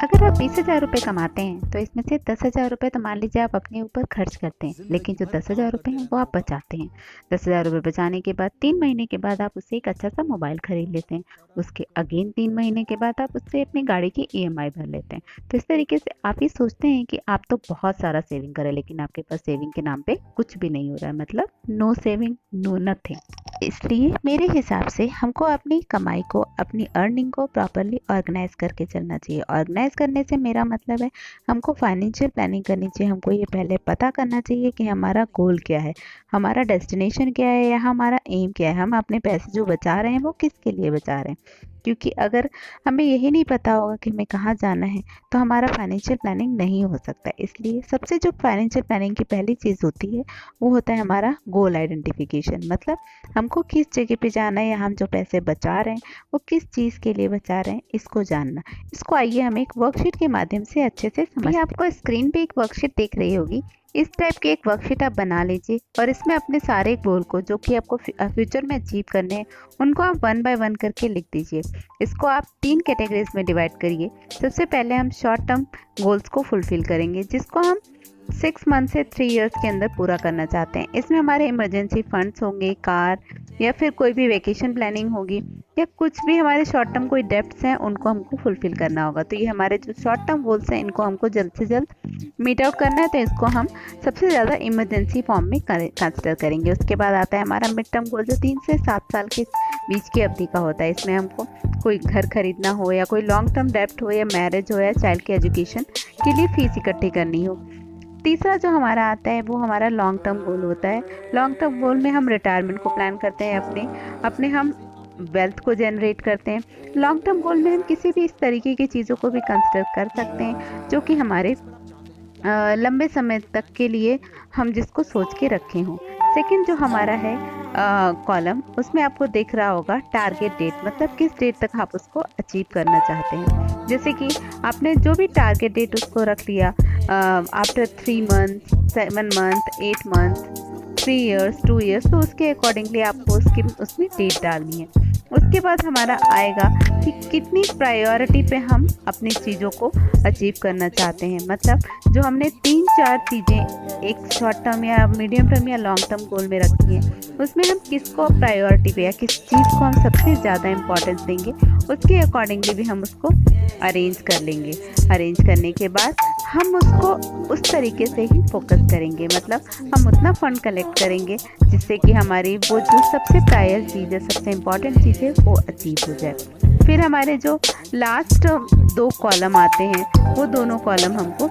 अगर आप 20,000 रुपये कमाते हैं तो इसमें से 10,000 रुपये तो मान लीजिए आप अपने ऊपर खर्च करते हैं, लेकिन जो 10,000 रुपये हैं वो आप बचाते हैं। 10,000 रुपये बचाने के बाद 3 महीने के बाद आप उससे एक अच्छा सा मोबाइल खरीद लेते हैं। उसके अगेन 3 महीने के बाद आप उससे अपनी गाड़ी की ईएमआई भर लेते हैं। तो इस तरीके से आप ये सोचते हैं कि आप तो बहुत सारा सेविंग करें, लेकिन आपके पास सेविंग के नाम पे कुछ भी नहीं हो रहा है, मतलब नो सेविंग नो नथिंग। इसलिए मेरे हिसाब से हमको अपनी कमाई को, अपनी अर्निंग को प्रॉपरली ऑर्गेनाइज करके चलना चाहिए। ऑर्गेनाइज करने से मेरा मतलब है हमको फाइनेंशियल प्लानिंग करनी चाहिए। हमको ये पहले पता करना चाहिए कि हमारा गोल क्या है, हमारा डेस्टिनेशन क्या है या हमारा एम क्या है। हम अपने पैसे जो बचा रहे हैं वो किसके लिए बचा रहे हैं, क्योंकि अगर हमें यही नहीं पता होगा कि हमें कहाँ जाना है तो हमारा फाइनेंशियल प्लानिंग नहीं हो सकता। इसलिए सबसे जो फाइनेंशियल प्लानिंग की पहली चीज़ होती है वो होता है हमारा गोल आइडेंटिफिकेशन। मतलब हमको किस जगह पे जाना है या हम जो पैसे बचा रहे हैं वो किस चीज़ के लिए बचा रहे हैं, इसको जानना। इसको आइए हम एक वर्कशीट के माध्यम से अच्छे से समझ। आपको स्क्रीन पे एक वर्कशीट दिख रही होगी। इस टाइप की एक वर्कशीट आप बना लीजिए और इसमें अपने सारे गोल को जो कि आपको फ्यूचर में अचीव करने हैं उनको आप 1 बाय 1 करके लिख दीजिए। इसको आप 3 कैटेगरीज में डिवाइड करिए। सबसे पहले हम शॉर्ट टर्म गोल्स को फुलफिल करेंगे, जिसको हम 6 मंथ से 3 इयर्स के अंदर पूरा करना चाहते हैं। इसमें हमारे इमरजेंसी फंड्स होंगे, कार या फिर कोई भी वेकेशन प्लानिंग होगी या कुछ भी हमारे शॉर्ट टर्म कोई डेब्ट्स हैं उनको हमको फुलफिल करना होगा। तो ये हमारे जो शॉर्ट टर्म गोल्स हैं इनको हमको जल्द से जल्द मीट आउट करना है, तो इसको हम सबसे ज़्यादा इमरजेंसी फॉर्म में कंसिडर करेंगे। उसके बाद आता है हमारा मिड टर्म गोल जो 3 से 7 साल के बीच की अवधि का होता है। इसमें हमको कोई घर खरीदना हो या कोई लॉन्ग टर्म डेब्ट हो या मैरिज हो या चाइल्ड के एजुकेशन के लिए फ़ीस इकट्ठी करनी हो। तीसरा जो हमारा आता है वो हमारा लॉन्ग टर्म गोल होता है। लॉन्ग टर्म गोल में हम रिटायरमेंट को प्लान करते हैं, अपने हम वेल्थ को जनरेट करते हैं। लॉन्ग टर्म गोल में हम किसी भी इस तरीके की चीज़ों को भी कंसिडर कर सकते हैं जो कि हमारे लंबे समय तक के लिए हम जिसको सोच के रखे हों। सेकंड जो हमारा है कॉलम, उसमें आपको दिख रहा होगा टारगेट डेट, मतलब किस डेट तक आप उसको अचीव करना चाहते हैं। जैसे कि आपने जो भी टारगेट डेट उसको रख लिया after 3 month, 7 month, 8 month, 3 years, 2 years, तो उसके अकॉर्डिंगली आपको उसमें डेट डालनी है। उसके बाद हमारा आएगा कि कितनी प्रायोरिटी पे हम अपनी चीज़ों को अचीव करना चाहते हैं। मतलब जो हमने 3-4 चीज़ें एक शॉर्ट टर्म या मीडियम टर्म या लॉन्ग टर्म गोल में रखी हैं, उसमें हम किसको प्रायोरिटी पे या किस चीज़ को हम सबसे ज़्यादा इम्पोर्टेंस देंगे, उसके अकॉर्डिंगली भी हम उसको अरेंज कर लेंगे। अरेंज करने के बाद हम उसको उस तरीके से ही फोकस करेंगे। मतलब हम उतना फंड कलेक्ट करेंगे जिससे कि हमारी वो जो सबसे प्रायर चीज़ है, सबसे इम्पॉर्टेंट चीज़ है, वो अचीव हो जाए। फिर हमारे जो लास्ट 2 कॉलम आते हैं वो दोनों कॉलम हमको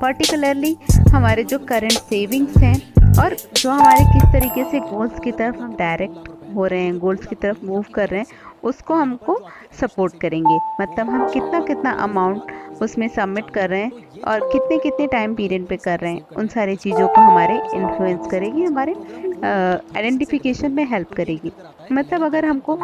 पर्टिकुलरली हमारे जो करंट सेविंग्स हैं और जो हमारे किस तरीके से गोल्स की तरफ हम डायरेक्ट हो रहे हैं, गोल्स की तरफ मूव कर रहे हैं, उसको हमको सपोर्ट करेंगे। मतलब हम कितना कितना अमाउंट उसमें सबमिट कर रहे हैं और कितने कितने टाइम पीरियड पे कर रहे हैं, उन सारी चीज़ों को हमारे इन्फ्लुएंस करेगी, हमारे आइडेंटिफिकेशन में हेल्प करेगी। मतलब अगर हमको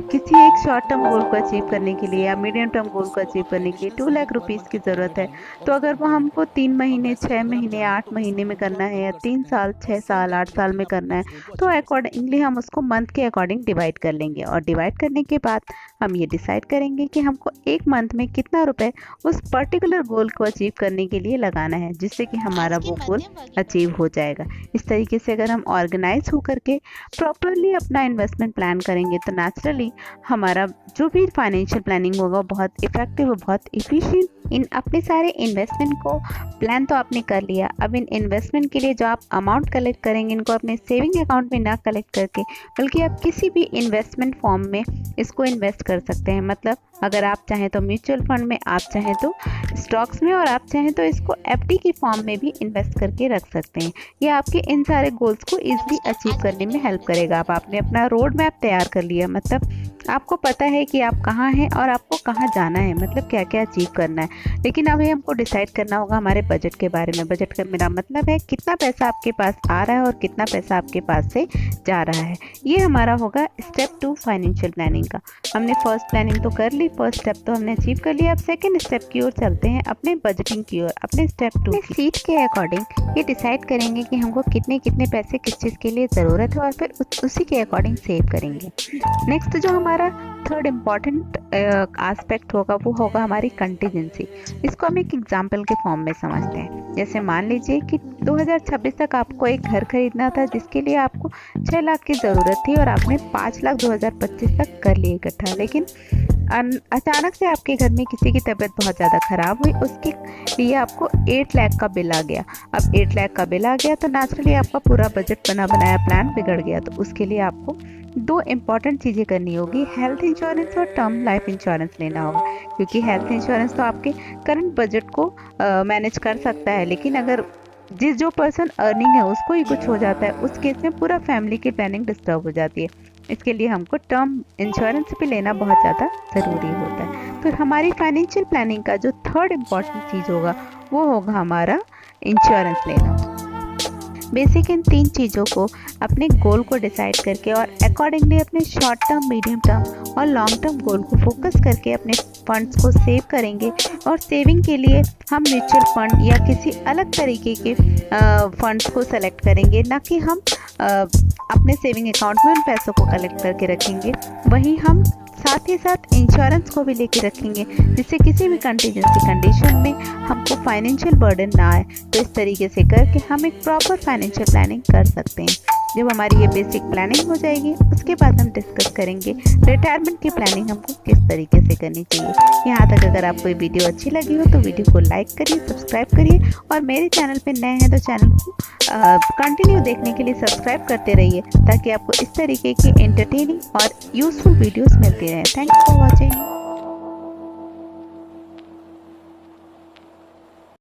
किसी एक शॉर्ट टर्म गोल को अचीव करने के लिए या मीडियम टर्म गोल को अचीव करने के लिए 2 लाख रुपीज़ की ज़रूरत है, तो अगर वो हमको 3 महीने, 6 महीने, 8 महीने में करना है या 3 साल, 6 साल, 8 साल में करना है, तो अकॉर्डिंगली हम उसको मंथ के अकॉर्डिंग डिवाइड कर लेंगे। और डिवाइड करने के बाद हम ये डिसाइड करेंगे कि हमको एक मंथ में कितना रुपए उस पर्टिकुलर गोल को अचीव करने के लिए लगाना है, जिससे कि हमारा वो गोल अचीव हो जाएगा। इस तरीके से अगर हम ऑर्गेनाइज होकर के प्रॉपरली अपना इन्वेस्टमेंट प्लान करेंगे तो नेचुरली हमारा जो भी फाइनेंशियल प्लानिंग होगा वो बहुत इफेक्टिव और बहुत इफिशिएंट। इन अपने सारे इन्वेस्टमेंट को प्लान तो आपने कर लिया। अब इन इन्वेस्टमेंट के लिए जो आप अमाउंट कलेक्ट करेंगे, इनको अपने सेविंग अकाउंट में ना कलेक्ट करके बल्कि आप किसी भी इन्वेस्टमेंट फॉर्म में इसको इन्वेस्ट कर सकते हैं। मतलब अगर आप चाहें तो म्यूचुअल फंड में, आप चाहें तो स्टॉक्स में, और आप चाहें तो इसको एफडी की फॉर्म में भी इन्वेस्ट करके रख सकते हैं। ये आपके इन सारे गोल्स को ईजिली अचीव करने में हेल्प करेगा। अब आपने अपना रोड मैप तैयार कर लिया, मतलब आपको पता है कि आप कहाँ हैं और आपको कहाँ जाना है, मतलब क्या क्या अचीव करना है। लेकिन अभी हमको डिसाइड करना होगा हमारे बजट के बारे में। बजट का मेरा मतलब है कितना पैसा आपके पास आ रहा है और कितना पैसा आपके पास से जा रहा है। ये हमारा होगा स्टेप 2 फाइनेंशियल प्लानिंग का। हमने फर्स्ट प्लानिंग तो कर ली, फर्स्ट स्टेप तो हमने अचीव कर लिया। अब सेकंड स्टेप की ओर चलते हैं, अपने बजटिंग की ओर, अपने स्टेप 2 की। सीट के अकॉर्डिंग ये डिसाइड करेंगे कि हमको कितने कितने पैसे किस चीज़ के लिए ज़रूरत है और फिर उसी के अकॉर्डिंग सेव करेंगे। नेक्स्ट जो हमारा थर्ड इम्पॉर्टेंट एस्पेक्ट होगा वो होगा हमारी कंटीजेंसी। इसको हम एक एग्जाम्पल के फॉर्म में समझते हैं। जैसे मान लीजिए कि 2026 तक आपको एक घर खरीदना था जिसके लिए आपको 6 लाख की ज़रूरत थी और आपने 5 लाख 2025 तक कर लिए इकट्ठा, लेकिन अचानक से आपके घर में किसी की तबीयत बहुत ज़्यादा ख़राब हुई, उसके लिए आपको 8 लाख का बिल आ गया। अब 8 लाख का बिल आ गया तो नेचुरली आपका पूरा बजट बना बनाया प्लान बिगड़ गया। तो उसके लिए आपको 2 इम्पॉर्टेंट चीज़ें करनी होगी, हेल्थ इंश्योरेंस और टर्म लाइफ इंश्योरेंस लेना होगा। क्योंकि हेल्थ इंश्योरेंस तो आपके करंट बजट को मैनेज कर सकता है, लेकिन अगर जो पर्सन अर्निंग है उसको ही कुछ हो जाता है, उस केस में पूरा फैमिली की प्लानिंग डिस्टर्ब हो जाती है। इसके लिए हमको टर्म इंश्योरेंस भी लेना बहुत ज़्यादा ज़रूरी होता है। तो हमारी फाइनेंशियल प्लानिंग का जो थर्ड इम्पॉर्टेंट चीज़ होगा वो होगा हमारा इंश्योरेंस लेना। बेसिक इन 3 चीज़ों को अपने गोल को डिसाइड करके और अकॉर्डिंगली अपने शॉर्ट टर्म, मीडियम टर्म और लॉन्ग टर्म गोल को फोकस करके अपने फंड्स को सेव करेंगे। और सेविंग के लिए हम म्यूचुअल फंड या किसी अलग तरीके के फंड्स को सेलेक्ट करेंगे, ना कि हम अपने सेविंग अकाउंट में उन पैसों को कलेक्ट करके रखेंगे। वहीं हम साथ ही साथ इंश्योरेंस को भी लेके रखेंगे, जिससे किसी भी कंटीजेंसी कंडीशन में हमको फाइनेंशियल बर्डन ना आए। तो इस तरीके से करके हम एक प्रॉपर फाइनेंशियल प्लानिंग कर सकते हैं। जब हमारी ये बेसिक प्लानिंग हो जाएगी उसके बाद हम डिस्कस करेंगे रिटायरमेंट की प्लानिंग हमको किस तरीके से करनी चाहिए। यहाँ तक अगर आपको ये वीडियो अच्छी लगी हो तो वीडियो को लाइक करिए, सब्सक्राइब करिए और मेरे चैनल पे नए हैं तो चैनल को कंटिन्यू देखने के लिए सब्सक्राइब करते रहिए, ताकि आपको इस तरीके की एंटरटेनिंग और यूजफुल वीडियोस मिलती रहें। Thanks for watching.